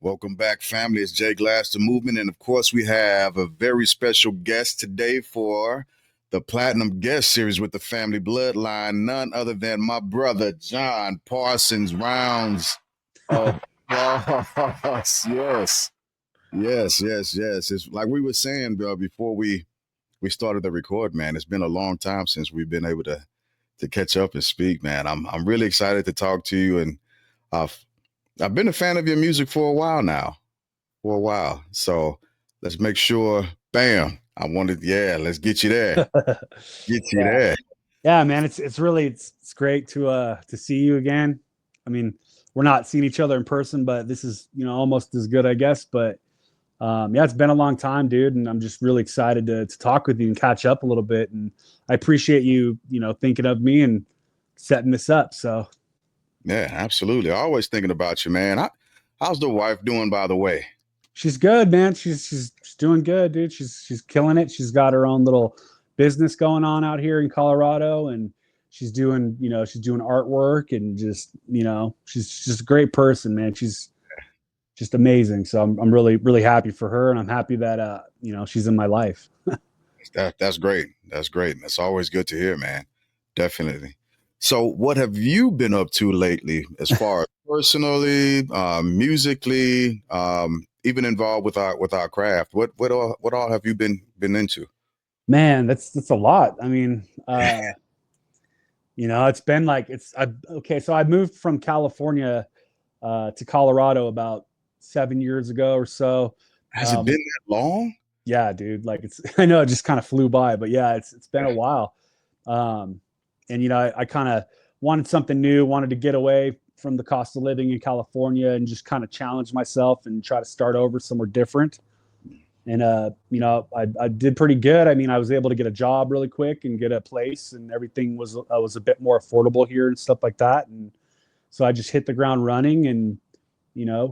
Welcome back, family. It's Jay Glass, the movement. And of course, we have a very special guest today for the Platinum Guest Series with the Family Bloodline. None other than my brother, John Parsons Rounds of Applause. Yes, yes. It's like we were saying, bro, before we started the record, man. It's been a long time since we've been able to catch up and speak, man. I'm really excited to talk to you, and I've I've been a fan of your music for a while now, for a while. So let's make sure. Bam! Let's get you there. Get you Yeah. there. Yeah, man, it's great to see you again. I mean, we're not seeing each other in person, but this is, almost as good, I guess. But yeah, it's been a long time, dude, and I'm just really excited to talk with you and catch up a little bit. And I appreciate you, thinking of me and setting this up. So Yeah, absolutely. Always thinking about you, man. How's the wife doing, by the way? she's good, man. She's doing good, dude. She's killing it. She's got her own little business going on out here in Colorado, and she's doing artwork and just, she's just a great person, man. She's just amazing. So I'm really happy for her, and I'm happy that she's in my life. That's great. That's great. That's always good to hear, man. Definitely. So, what have you been up to lately, as far as personally, musically, even involved with our craft? What all have you been into? Man, that's a lot. I mean, it's been like okay. So I moved from California to Colorado about 7 years ago or so. Has it been Um, that long? yeah, dude, like it's I know it just kind of flew by, but yeah, it's been a while. Um, and I kind of wanted something new, wanted to get away from the cost of living in California and just kind of challenge myself and try to start over somewhere different. And I did pretty good. I mean, I was able to get a job really quick and get a place, and everything was a bit more affordable here and stuff like that. And so I just hit the ground running and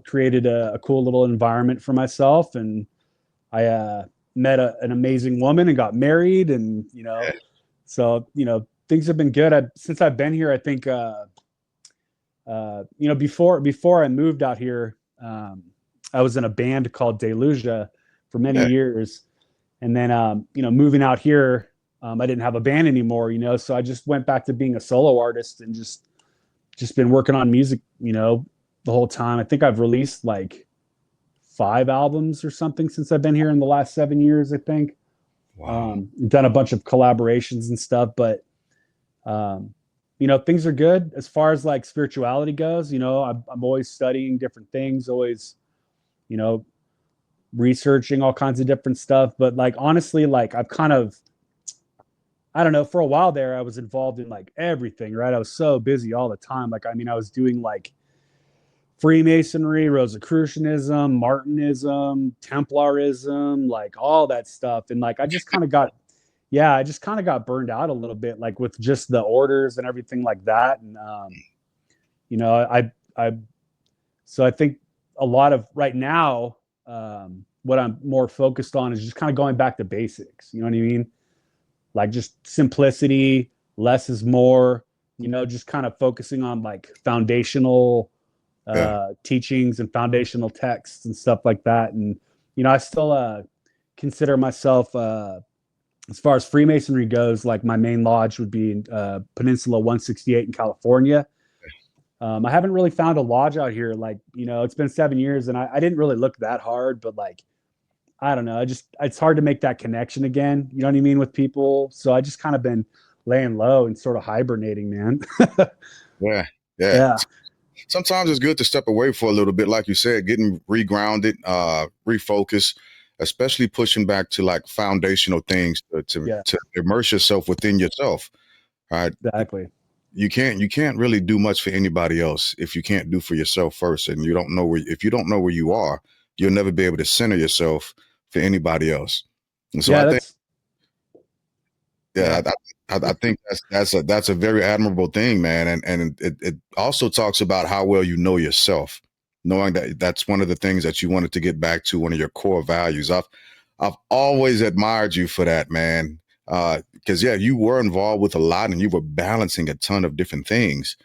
created a cool little environment for myself. And I met an amazing woman and got married, and so things have been good. Since I've been here. I think before I moved out here, I was in a band called Delusia for many Yeah, years, and then moving out here, I didn't have a band anymore. So I just went back to being a solo artist and just been working on music, the whole time. I think I've released like 5 albums or something since I've been here in the last 7 years, I think. wow. Done a bunch of collaborations and stuff, but things are good as far as like spirituality goes. I'm always studying different things, always, you know, researching all kinds of different stuff. But like honestly, like I've kind of, I don't know, for a while there, I was involved in like everything, right? I was so busy all the time. Like, I mean, I was doing like Freemasonry, Rosicrucianism, Martinism, Templarism, like all that stuff. And like I just kind of got burned out a little bit, like with just the orders and everything like that. And you know, I so I think a lot of right now, what I'm more focused on is just kind of going back to basics. You know what I mean? Like just simplicity, less is more. Just kind of focusing on like foundational Yeah, teachings and foundational texts and stuff like that. And I still consider myself, as far as Freemasonry goes, like my main lodge would be in Peninsula 168 in California. I haven't really found a lodge out here. Like, it's been 7 years and I didn't really look that hard, but like, I don't know. It's hard to make that connection again. You know what I mean? With people. So I just kind of been laying low and sort of hibernating, man. yeah, yeah. Yeah. Sometimes it's good to step away for a little bit, like you said, getting regrounded, refocus, especially pushing back to like foundational things Yeah, to immerse yourself within yourself. Right? exactly. You can't really do much for anybody else if you can't do for yourself first, and you don't know where if you don't know where you are, you'll never be able to center yourself for anybody else. And so Yeah. I think, That's, yeah, yeah. I think that's a very admirable thing, man, and it also talks about how well you know yourself, knowing that that's one of the things that you wanted to get back to, one of your core values. I've always admired you for that, man. Because yeah, you were involved with a lot, and you were balancing a ton of different things,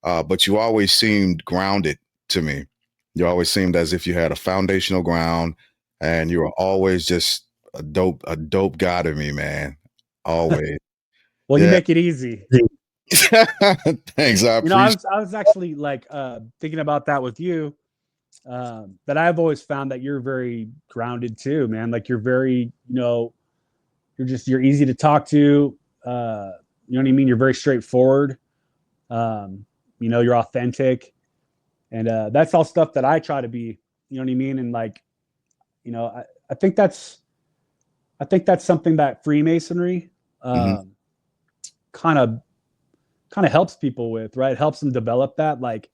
but you always seemed grounded to me. You always seemed as if you had a foundational ground, and you were always just a dope guy to me, man. Always. Well, you Yeah. make it easy. Thanks. I You know, I appreciate. was actually like thinking about that with you. That I've always found that you're very grounded too, man. Like you're very, you know, you're easy to talk to. You know what I mean? You're very straightforward. You know, you're authentic, and that's all stuff that I try to be. You know what I mean? And like, you know, I think that's something that Freemasonry Mhm. um, kind of kind of helps people with, right? It helps them develop that, like,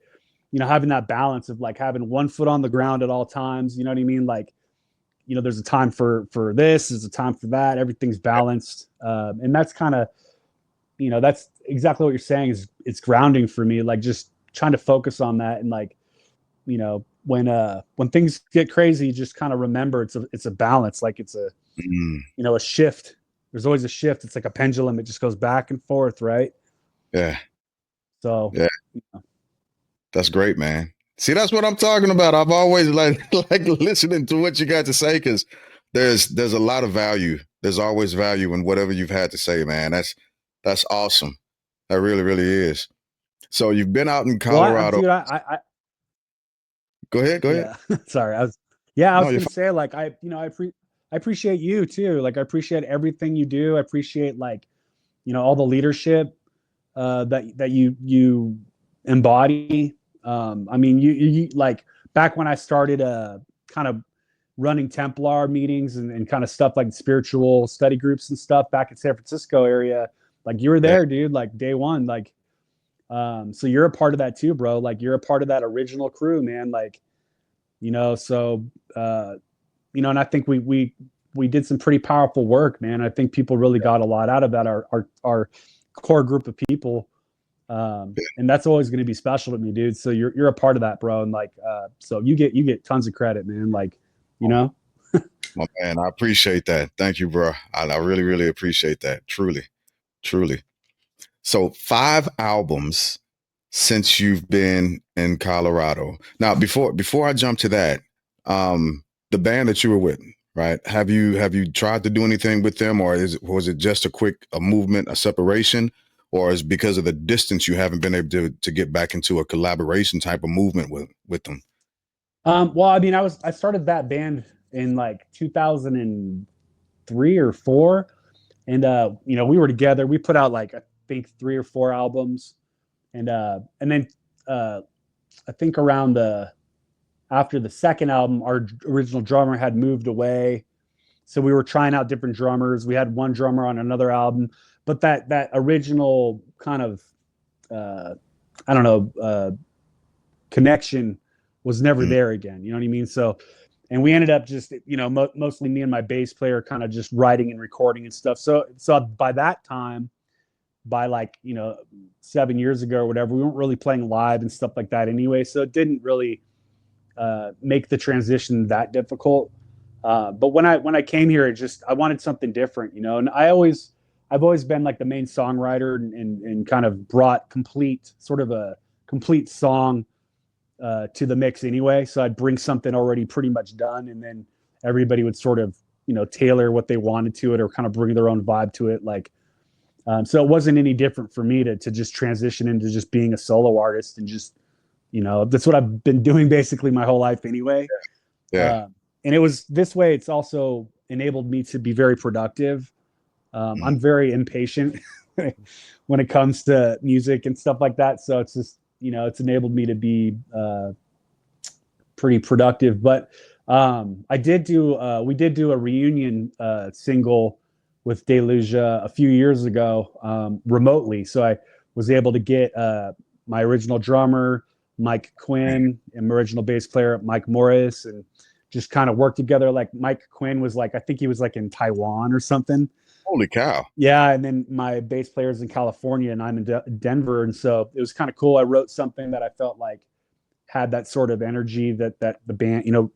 you know, having that balance of like having one foot on the ground at all times. You know what I mean? Like, you know, there's a time for this, there's a time for that. Everything's balanced, and that's kind of, you know, that's exactly what you're saying. Is it's grounding for me, like just trying to focus on that, and like, you know, when things get crazy, just kind of remember it's a balance, like it's a, Mm, you know, a shift. There's always a shift. It's like a pendulum. It just goes back and forth, right? yeah. So, Yeah. you know, That's great, man. See, that's what I'm talking about. I've always like like listening to what you got to say because there's a lot of value. There's always value in whatever you've had to say, man. That's awesome. That really, really is. So you've been out in well, Colorado. dude, Go ahead. Go ahead. yeah, sorry, I No, was you're gonna fine. say, like, you know, I appreciate you too. Like, I appreciate everything you do. I appreciate, like, you know, all the leadership that you embody. I mean, you like back when I started kind of running Templar meetings and kind of stuff like spiritual study groups and stuff back in San Francisco area. Like you were Yeah. there, dude. Like day one. Like, so you're a part of that too, bro. Like you're a part of that original crew, man. Like, you know, so you know, and I think we did some pretty powerful work, man. I think people really got a lot out of that. Our core group of people, and that's always going to be special to me, dude. So you're a part of that, bro. And like, so you get tons of credit, man. Like, you know. My man, I appreciate that. Thank you, bro. I really, really appreciate that. Truly, truly. So 5 albums since you've been in Colorado. Now, before I jump to that, the band that you were with, right? Have you tried to do anything with them, or was it just a movement, a separation, or is because of the distance you haven't been able to get back into a collaboration type of movement with them? Well, I mean, I started that band in like 2003 or four, and you know, we were together. We put out like I think 3 or 4 albums, and then uh, I think around the after the second album, our original drummer had moved away, so we were trying out different drummers. We had one drummer on another album, but that original kind of uh, I don't know connection was never Mm, there again. You know what I mean? So, and we ended up just, you know, mostly me and my bass player kind of just writing and recording and stuff. So by that time, by like, you know, 7 years ago or whatever, we weren't really playing live and stuff like that anyway. So it didn't really make the transition that difficult. But when I came here, it just I wanted something different, you know. And I've always been like the main songwriter and kind of brought complete sort of a complete song to the mix anyway. So I'd bring something already pretty much done, and then everybody would sort of, you know, tailor what they wanted to it or kind of bring their own vibe to it. Like, so it wasn't any different for me to just transition into just being a solo artist and just, you know, that's what I've been doing basically my whole life anyway. yeah. And it was this way. It's also enabled me to be very productive. Mm, I'm very impatient when it comes to music and stuff like that. So it's just, you know, it's enabled me to be pretty productive. But we did do a reunion single with Delusia a few years ago remotely. So I was able to get my original drummer, Mike Quinn, and my original bass player, Mike Morris, and just kind of work together. Like Mike Quinn was like, I think he was like in Taiwan or something. holy cow. Yeah, and then my bass player is in California, and I'm in Denver, and so it was kind of cool. I wrote something that I felt like had that sort of energy that the band, you know,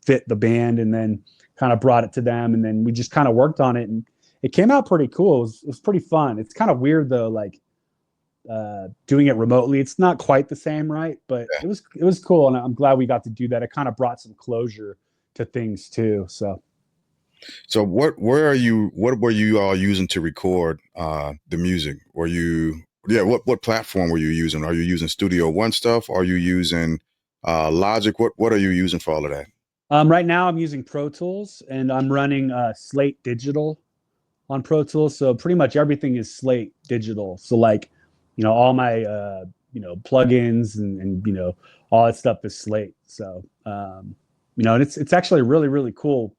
fit the band, and then kind of brought it to them, and then we just kind of worked on it, and it came out pretty cool. It was pretty fun. It's kind of weird though, like doing it remotely. It's not quite the same, right? But it was cool, and I'm glad we got to do that. It kind of brought some closure to things too. So what were you all using to record the music? Were you what platform were you using? Are you using Studio One stuff? Are you using Logic? What are you using for all of that? Right now I'm using Pro Tools, and I'm running Slate Digital on Pro Tools. So pretty much everything is Slate Digital. So like, all my plugins and all that stuff is Slate. So and it's actually a really really cool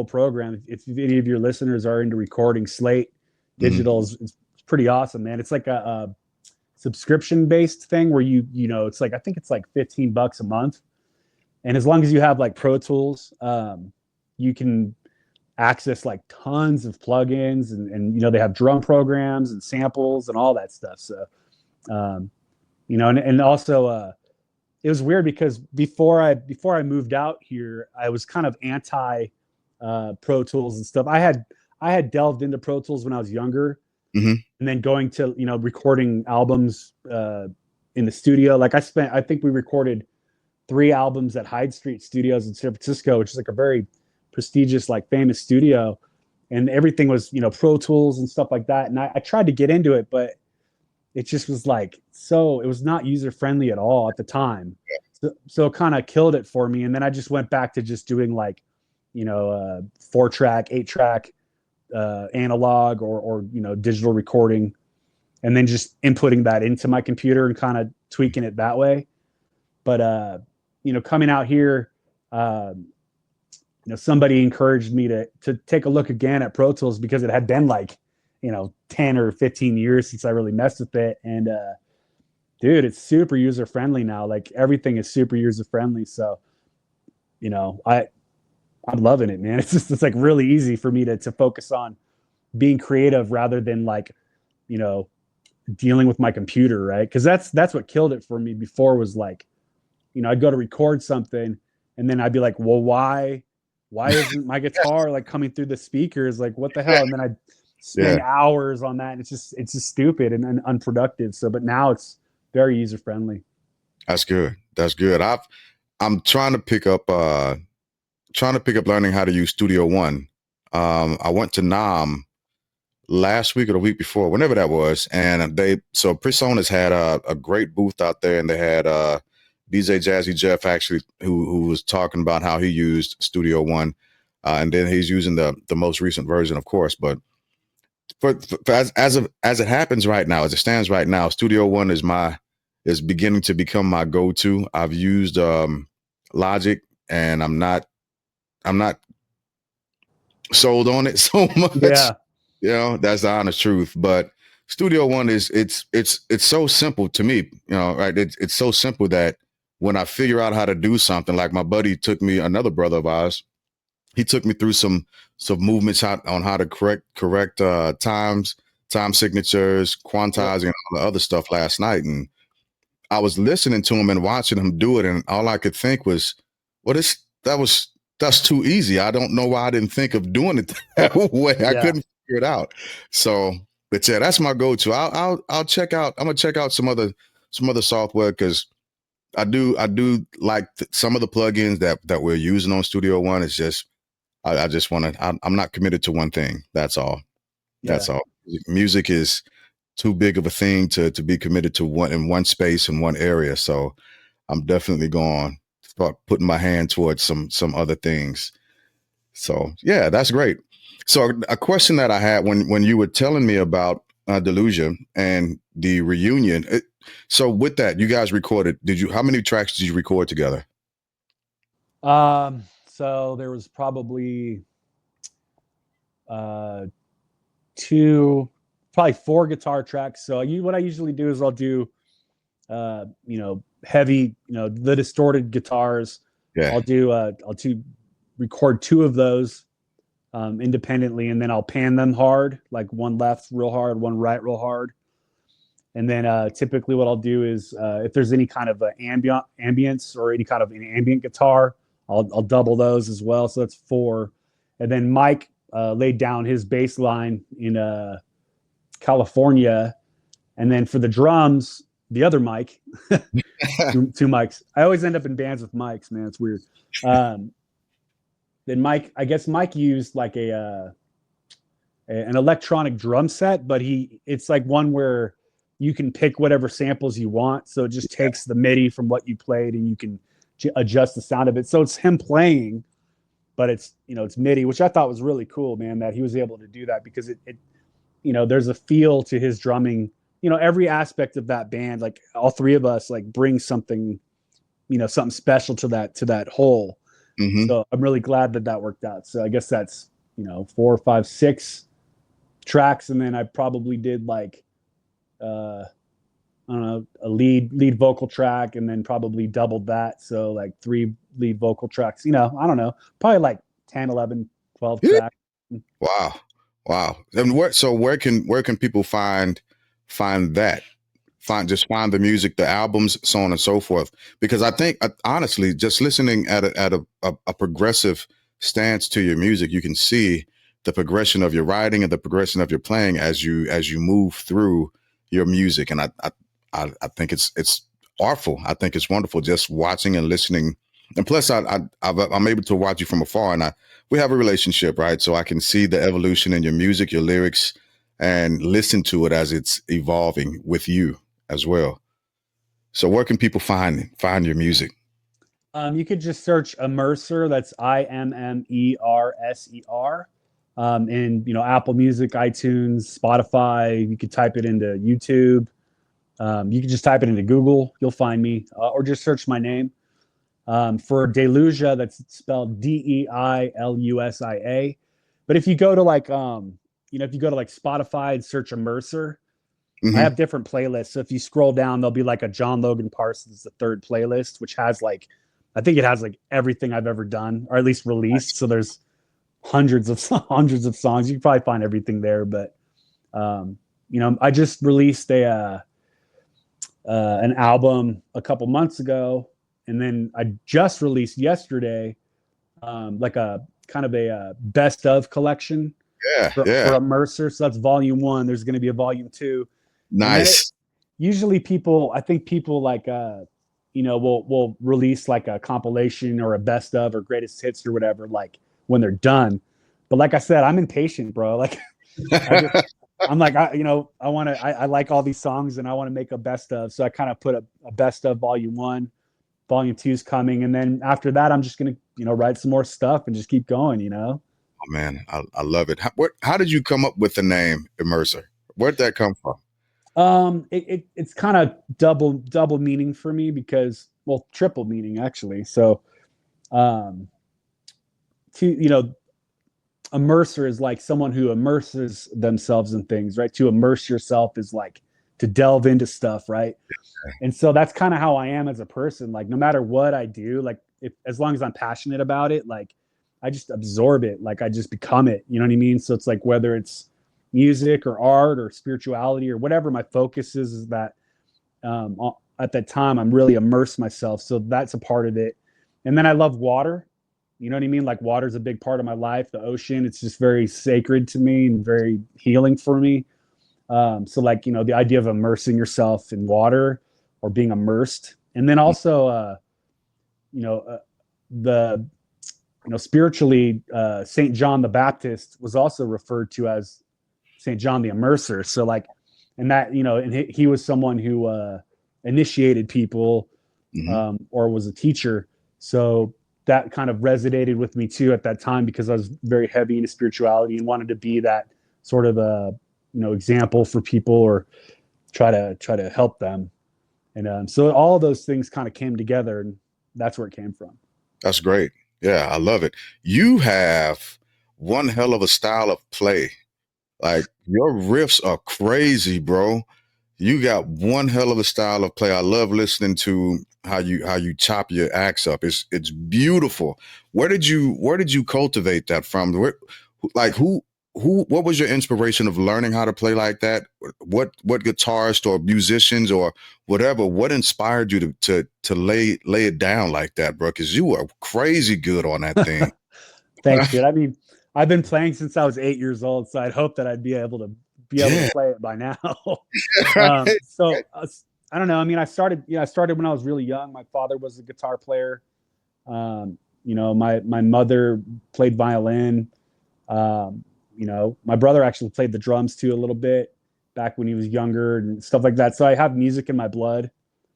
program. If any of your listeners are into recording, Slate Hmm. Digital is it's pretty awesome, man. It's like a subscription based thing where it's like I think it's like $15 a month, and as long as you have like Pro Tools, you can access like tons of plugins and they have drum programs and samples and all that stuff. So um, and also it was weird because before I moved out here, I was kind of anti Pro Tools and stuff. I had delved into Pro Tools when I was younger, Hmm. and then going to recording albums in the studio. Like I think we recorded 3 albums at Hyde Street Studios in San Francisco, which is like a very prestigious, like famous studio, and everything was Pro Tools and stuff like that. And I tried to get into it, but it just was like it was not user friendly at all at the time. So it kind of killed it for me. And then I just went back to just doing like 4-track, 8-track analog or digital recording, and then just inputting that into my computer and kind of tweaking it that way. But coming out here, somebody encouraged me to take a look again at Pro Tools because it had been like 10 or 15 years since I really messed with it. And dude, it's super user friendly now. Like everything is super user friendly. So I'm loving it, man. It's like really easy for me to focus on being creative rather than like you know dealing with my computer, right? Because that's what killed it for me before. Was like I'd go to record something, and then I'd be like, well, why isn't my guitar like coming through the speakers? Like, what the hell? And then I'd spend Yeah, hours on that, and it's just stupid and unproductive. So, but now it's very user friendly. that's good. That's good. I'm trying to pick up learning how to use Studio One. I went to Nam last week or the week before, whenever that was, and Personas had a great booth out there, and they had DJ Jazzy Jeff actually who was talking about how he used Studio One, and then he's using the most recent version, of course. But for as it happens right now, as it stands right now, Studio One is beginning to become my go to. I've used Logic, and I'm not sold on it so much. Yeah, That's the honest truth. But Studio One it's so simple to me. Right? It's so simple that when I figure out how to do something, like my buddy took me, another brother of ours, he took me through some movements on how to correct times, time signatures, yep, quantizing, and all the other stuff last night, and I was listening to him and watching him do it, and all I could think was, "Well, that's too easy. I don't know why I didn't think of doing it that way. I yeah, couldn't figure it out." So, but yeah, that's my go-to. I'll check out. I'm gonna check out some other software because I do like some of the plugins that we're using on Studio One. It's just I just want to. I'm not committed to one thing. That's all. yeah, That's all. Music is too big of a thing to be committed to one space in one area. So I'm definitely going to start putting my hand towards some other things. So yeah, that's great. So a question that I had when you were telling me about Delusion and the reunion. So with that, you guys recorded. How many tracks did you record together? So there was probably uh two, probably 4 guitar tracks. So what I usually do is I'll do heavy, the distorted guitars. Yeah. I'll record 2 of those independently, and then I'll pan them hard, like one left real hard, one right real hard. And then typically what I'll do is if there's any kind of ambience or any kind of an ambient guitar, I'll double those as well. So that's 4. And then Mike laid down his bass line in California, And then for the drums, the other Mike, two mics. I always end up in bands with mics, man. It's weird. Um, then Mike, I guess Mike used like an electronic drum set, but it's like one where you can pick whatever samples you want. So it just takes the MIDI from what you played and you can adjust the sound of it. So it's him playing, but it's MIDI, which I thought was really cool, man, that he was able to do that, because it there's a feel to his drumming. Every aspect of that band, like all three of us, like bring something, something special to that whole. Mm-hmm. So I'm really glad that worked out. So I guess that's 4, 5, 6 tracks, and then I probably did like I don't know, a lead vocal track, and then probably doubled that, so like 3 lead vocal tracks. I don't know, probably like 10, 11, 12 tracks. Wow. And where can people find that? Find the music, the albums, so on and so forth. Because I think, honestly, just listening at a progressive stance to your music, you can see the progression of your writing and the progression of your playing as you move through your music. And I think it's artful. I think it's wonderful just watching and listening. And plus, I'm able to watch you from afar, and we have a relationship, right? So I can see the evolution in your music, your lyrics, and listen to it as it's evolving with you as well. So where can people find your music? You could just search Immerser. That's Immerser. And Apple Music, iTunes, Spotify. You could type it into YouTube. You can just type it into Google. You'll find me, or just search my name. For Delusia, that's spelled Deilusia. But if you go to like Spotify and search Immerser, Mm-hmm. I have different playlists. So if you scroll down, there'll be like a John Logan Parsons, the third playlist, which has I think it has like everything I've ever done, or at least released. So there's hundreds of songs. You can probably find everything there. But I just released an album a couple months ago, and then I just released yesterday like a kind of a best of collection for Immerser. So that's volume 1. There's going to be a volume 2. Nice. Usually I think people like will release like a compilation or a best of or greatest hits or whatever, like when they're done. But like I said, I'm impatient, bro. Like I'm like, I like all these songs and I want to make a best of. So I kind of put a best of volume 1, volume 2 is coming. And then after that, I'm just going to, write some more stuff and just keep going, Oh man, I love it. How did you come up with the name Immerser? Where'd that come from? It's kind of double meaning for me, because, well, triple meaning actually. So, immerser is like someone who immerses themselves in things, right? To immerse yourself is like to delve into stuff, right? And so that's kind of how I am as a person. Like no matter what I do, like as long as I'm passionate about it, like I just absorb it, like I just become it. You know what I mean? So it's like whether it's music or art or spirituality or whatever my focus is that at that time I'm really immerse myself. So that's a part of it. And then I love water. You know what I mean? Like water is a big part of my life. The ocean, it's just very sacred to me and very healing for me. So like, the idea of immersing yourself in water or being immersed. And then also, spiritually, St. John the Baptist was also referred to as St. John the Immerser. So like, and that, and he was someone who initiated people or was a teacher. So that kind of resonated with me too at that time, because I was very heavy into spirituality and wanted to be that sort of a, example for people, or try to help them. And so all of those things kind of came together, and that's where it came from. That's great. Yeah, I love it. You have one hell of a style of play. Like your riffs are crazy, bro. You got one hell of a style of play. I love listening to how you chop your acts up. It's beautiful. Where did you cultivate that from? What was your inspiration of learning how to play like that? What guitarist or musicians or whatever, what inspired you to lay it down like that, bro? Because you are crazy good on that thing. Thanks, dude. I mean, I've been playing since I was 8 years old, so I'd hope that I'd be able to be able to Yeah. play it by now. Right. So I don't know. I mean, I started when I was really young. My father was a guitar player. My mother played violin. My brother actually played the drums too a little bit back when he was younger and stuff like that. So I have music in my blood.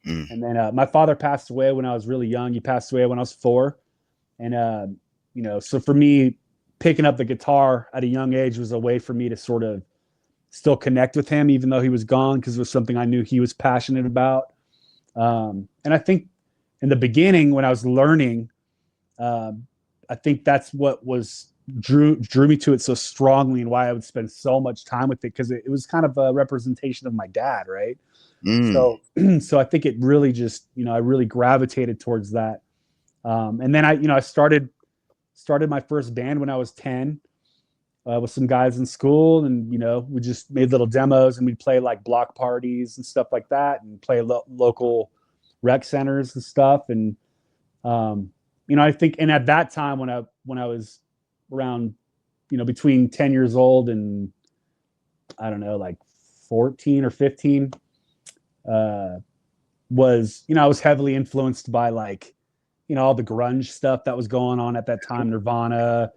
Mm. And then my father passed away when I was really young. He passed away when I was 4. And so for me, picking up the guitar at a young age was a way for me to sort of still connect with him, even though he was gone, because it was something I knew he was passionate about. And I think in the beginning, when I was learning, I think that's what drew me to it so strongly, and why I would spend so much time with it, because it was kind of a representation of my dad, right? Mm. So, so I think it really just, I really gravitated towards that. And then I started my first band when I was 10, with some guys in school, and we just made little demos, and we'd play like block parties and stuff like that, and play local rec centers and stuff. And I think, and at that time when I was around, between 10 years old and I don't know, like 14 or 15, uh, I was heavily influenced by like, all the grunge stuff that was going on at that time, Nirvana,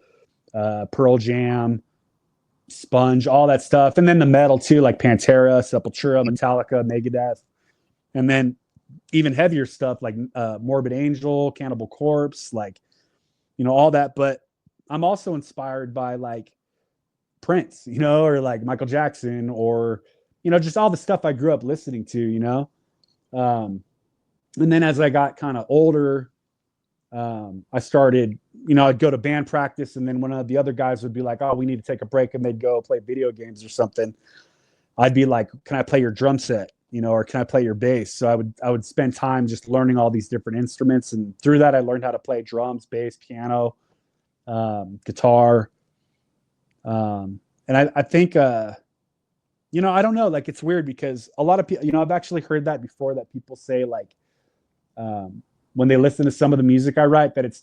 Pearl Jam, Sponge, all that stuff. And then the metal too, like Pantera, Sepultura, Metallica, Megadeth. And then even heavier stuff like Morbid Angel, Cannibal Corpse, like, all that. But I'm also inspired by like Prince, or like Michael Jackson, or, just all the stuff I grew up listening to. Um, and then as I got kind of older, I started, I'd go to band practice, and then one of the other guys would be like, "Oh, we need to take a break," and they'd go play video games or something. I'd be like, "Can I play your drum set?" Or "Can I play your bass?" So I would spend time just learning all these different instruments, and through that, I learned how to play drums, bass, piano, guitar. And I think, I don't know, like it's weird because a lot of people, I've actually heard that before, that people say like, when they listen to some of the music I write, that it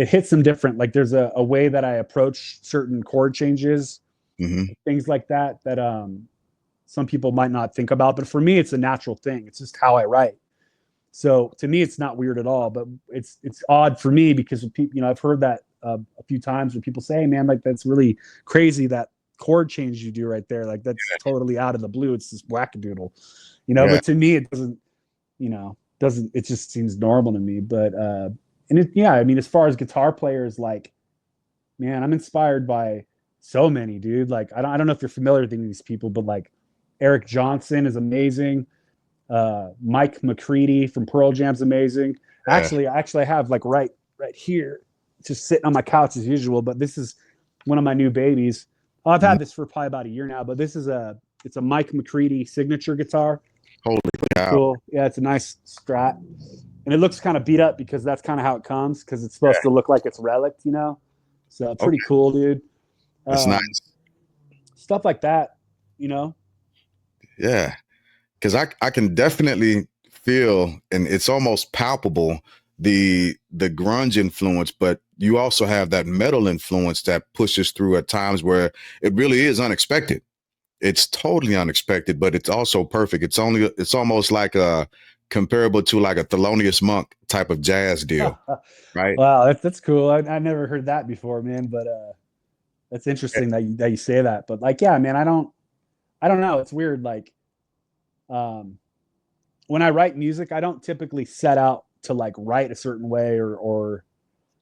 hits them different. Like there's a way that I approach certain chord changes, Mm-hmm. things like that, some people might not think about, but for me, it's a natural thing. It's just how I write. So to me, it's not weird at all, but it's odd for me because people, I've heard that a few times where people say, "Hey, man, like that's really crazy, that chord change you do right there. Like that's totally out of the blue. It's this wackadoodle," Yeah. But to me, it doesn't. It just seems normal to me. But I mean, as far as guitar players, like, man, I'm inspired by so many, dude. Like I don't know if you're familiar with any of these people, but like Eric Johnson is amazing. Mike McCready from Pearl Jam's amazing. Yeah. Actually, I have like right here, just sitting on my couch as usual. But this is one of my new babies. I've Mhm. had this for probably about a year now. But it's a Mike McCready signature guitar. Holy Pretty cow. cool. Yeah, it's a nice Strat, and it looks kind of beat up because that's kind of how it comes, because it's supposed to look like it's relic. So pretty Okay. cool, dude. That's Um, nice. Stuff like that. Yeah. Because I can definitely feel, and it's almost palpable, the grunge influence, but you also have that metal influence that pushes through at times where it really is unexpected. It's totally unexpected, but it's also perfect. It's almost like a comparable to like a Thelonious Monk type of jazz deal, right? Wow, that's cool. I never heard that before, man. But that's interesting that you say that. But like, yeah, man, I don't know. It's weird. Like, um, when I write music, I don't typically set out to like write a certain way, or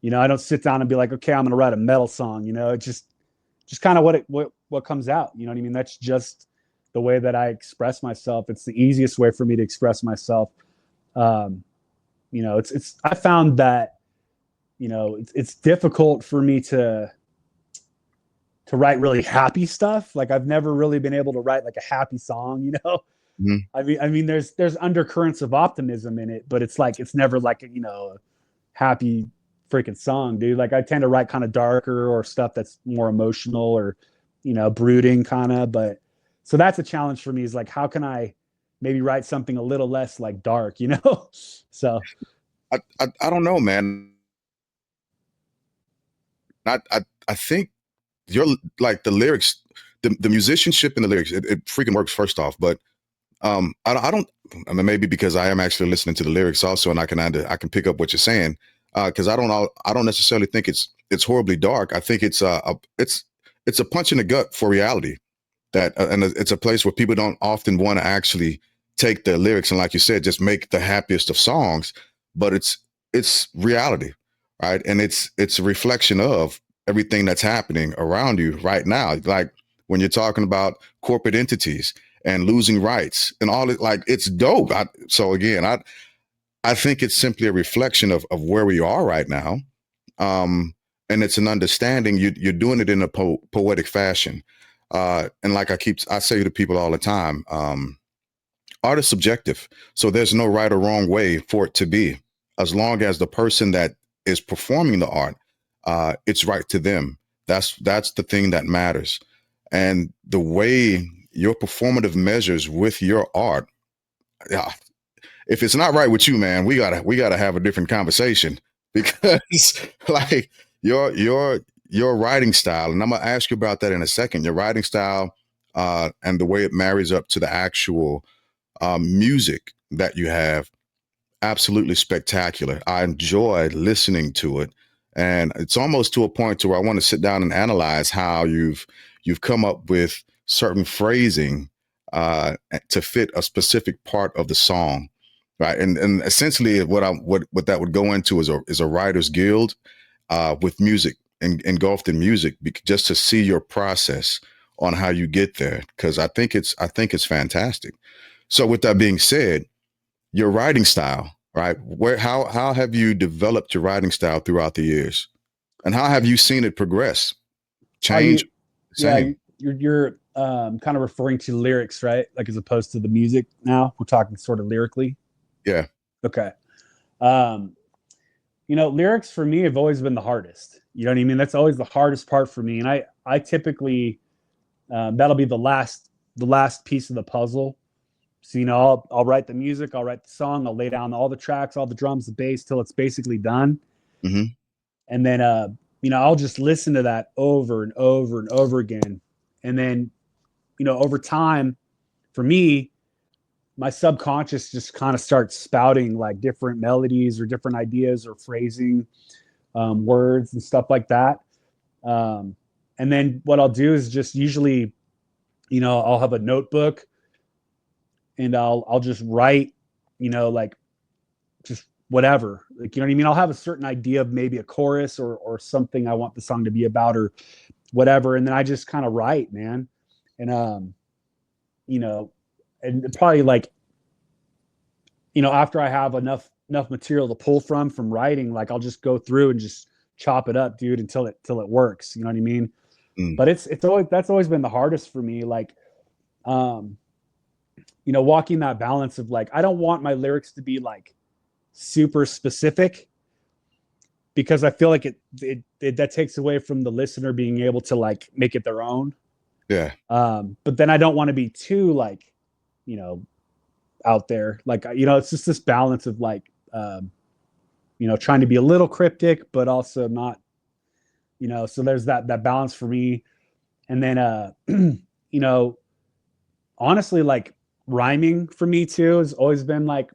I don't sit down and be like, okay, I'm gonna write a metal song. It's just kind of what comes out. You know what I mean? That's just the way that I express myself. It's the easiest way for me to express myself. Um, it's I found that it's difficult for me to write really happy stuff. Like I've never really been able to write like a happy song. Mhm. I mean, there's undercurrents of optimism in it, but it's like it's never like a happy freaking song, dude. Like I tend to write kind of darker or stuff that's more emotional or brooding kind of. But so that's a challenge for me, is like, how can I maybe write something a little less like dark? So I don't know, man. I think you're like the lyrics. the musicianship in the lyrics, it freaking works first off. But I don't. I mean, maybe because I am actually listening to the lyrics also, and I can pick up what you're saying. Because I don't necessarily think it's horribly dark. I think it's a punch in the gut for reality. That and it's a place where people don't often want to actually take the lyrics and, like you said, just make the happiest of songs. But it's reality, right? And it's a reflection of everything that's happening around you right now. Like when you're talking about corporate entities and losing rights and all it, like it's dope. So again, I think it's simply a reflection of where we are right now. Um, and it's an understanding you're doing it in a poetic fashion. And like I say to people all the time, art is subjective. So there's no right or wrong way for it to be. As long as the person that is performing the art, it's right to them. That's the thing that matters. And the way your performative measures with your art, yeah, if it's not right with you, man, we gotta have a different conversation because like your writing style, and I'm gonna ask you about that in a second. Your writing style and the way it marries up to the actual music that you have, absolutely spectacular. I enjoy listening to it, and it's almost to a point to where I want to sit down and analyze how you've come up with certain phrasing to fit a specific part of the song, right? And essentially, what that would go into is a writers guild with music engulfed in music, just to see your process on how you get there, because I think it's fantastic. So with that being said, your writing style, right? Where how have you developed your writing style throughout the years, and how have you seen it progress, Are change, you? Yeah, same? you're kind of referring to lyrics, right? Like as opposed to the music. Now we're talking sort of lyrically. Yeah. Okay. Um, lyrics for me have always been the hardest. You know what I mean? That's always the hardest part for me, and I typically that'll be the last piece of the puzzle. So I'll write the music, I'll write the song, I'll lay down all the tracks, all the drums, the bass till it's basically done, Hmm. and then I'll just listen to that over and over and over again, and then over time, for me, my subconscious just kind of starts spouting like different melodies or different ideas or phrasing, words and stuff like that. Um, and then what I'll do is just usually, I'll have a notebook and I'll just write, like just whatever, like, you know what I mean? I'll have a certain idea of maybe a chorus or something I want the song to be about or whatever. And then I just kind of write, man. And, you know, and probably like, after I have enough material to pull from writing, like I'll just go through and just chop it up, dude, until it works. You know what I mean? Mm. But it's always that's always been the hardest for me. Like, um, walking that balance of like I don't want my lyrics to be like super specific because I feel like it that takes away from the listener being able to like make it their own. Yeah. But then I don't want to be too like, you know, out there. Like, it's just this balance of like, trying to be a little cryptic, but also not, so there's that balance for me. And then, you know, honestly, like rhyming for me too has always been like